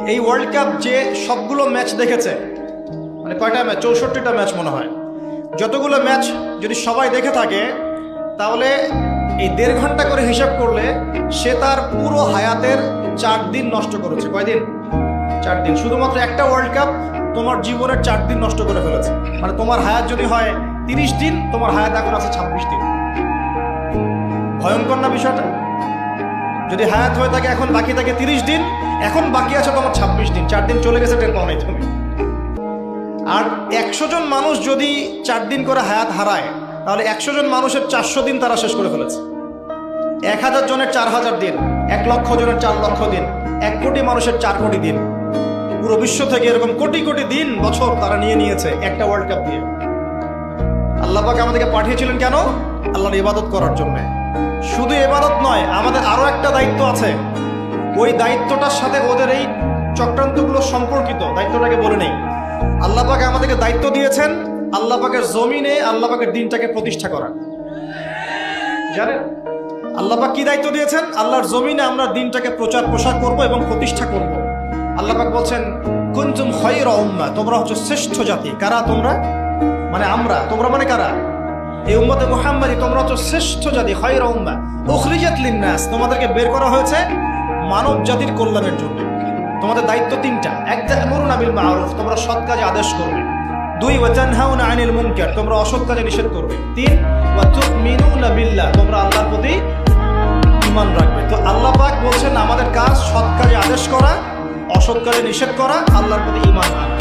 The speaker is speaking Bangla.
এই ওয়ার্ল্ড কাপ যে সবগুলো ম্যাচ দেখেছে, মানে কয়টা ম্যাচ, 64টা ম্যাচ মনে হয়, যতগুলো ম্যাচ যদি সবাই দেখে থাকে তাহলে এই 1.5 ঘন্টা করে হিসাব করলে সে তার পুরো হায়াতের 4 দিন নষ্ট করেছে। কয়দিন? 4 দিন। শুধুমাত্র একটা ওয়ার্ল্ড কাপ তোমার জীবনের 4 দিন নষ্ট করে ফেলেছে। মানে তোমার হায়াত যদি হয় 30 দিন, তোমার হায়াত এখন আছে 26 দিন। ভয়ঙ্কর না বিষয়টা? যদি হায়াত হয়ে থাকে এখন বাকি থাকে 30 দিন, এখন বাকি আছে তোমার 26 দিন। 4 দিন চলে গেছে, টের পাও নাই তুমি। আর 100 জন মানুষ যদি 4 দিন করে হায়াত হারায়, তাহলে 100 জন মানুষের 400 দিন তারা শেষ করে ফেলেছে। 1000 জনের 4000 দিন, 1 লক্ষ জনের 4 লক্ষ দিন, 1 কোটি মানুষের 4 কোটি দিন। পুরো বিশ্ব থেকে এরকম কোটি কোটি দিন, বছর তারা নিয়ে নিয়েছে একটা ওয়ার্ল্ড কাপ দিয়ে। আল্লাহ পাক আমাদেরকে পাঠিয়েছিলেন কেন? আল্লাহর ইবাদত করার জন্য। শুধু ইবাদত নয়, আমাদের আরো একটা দায়িত্ব আছে। ওই দায়িত্বটার সাথে ওদের এই চক্রান্তগুলো সম্পর্কিত। দায়িত্বটাকে বলে নেই। আল্লাহ পাক আমাদেরকে দায়িত্ব দিয়েছেন আল্লাহ পাকের জমিনে আল্লাহ পাকের দিনটাকে প্রতিষ্ঠা করা। জানেন আল্লাহ পাক কি দায়িত্ব দিয়েছেন? আল্লাহর জমিনে আমরা দিনটাকে প্রচার প্রসার করব এবং প্রতিষ্ঠা করব। আল্লাহ পাক বলছেন কুনতুম খায়রা উম্মাহ, তোমরা হচ্ছে শ্রেষ্ঠ জাতি। কারা তোমরা? মানে আমরা। তোমরা মানে কারা? এই উম্মতে মুহাম্মাদি, তোমরা হচ্ছে শ্রেষ্ঠ জাতি। খায়রা উম্মাহ উখরিজাত লিন-নাস, তোমাদেরকে বের করা হয়েছে মানব জাতির কল্যাণের জন্য। তোমাদের দায়িত্ব 3টা। 1, তা'মুরুনা বিল মা'রুফ, তোমরা সৎ কাজে আদেশ করবে। 2, ওয়া তানহাউনা আনিল মুনকার, তোমরা অসৎ কাজে নিষেধ করবে। 3, ওয়া তু'মিনুনা বিল্লাহ, তোমরা আল্লাহর প্রতি ঈমান রাখবে। তো আল্লাহ পাক বলছেন আমাদের কাজ সৎ কাজে আদেশ করা, অসৎ কাজে নিষেধ করা, আল্লাহর প্রতি ঈমান আনা।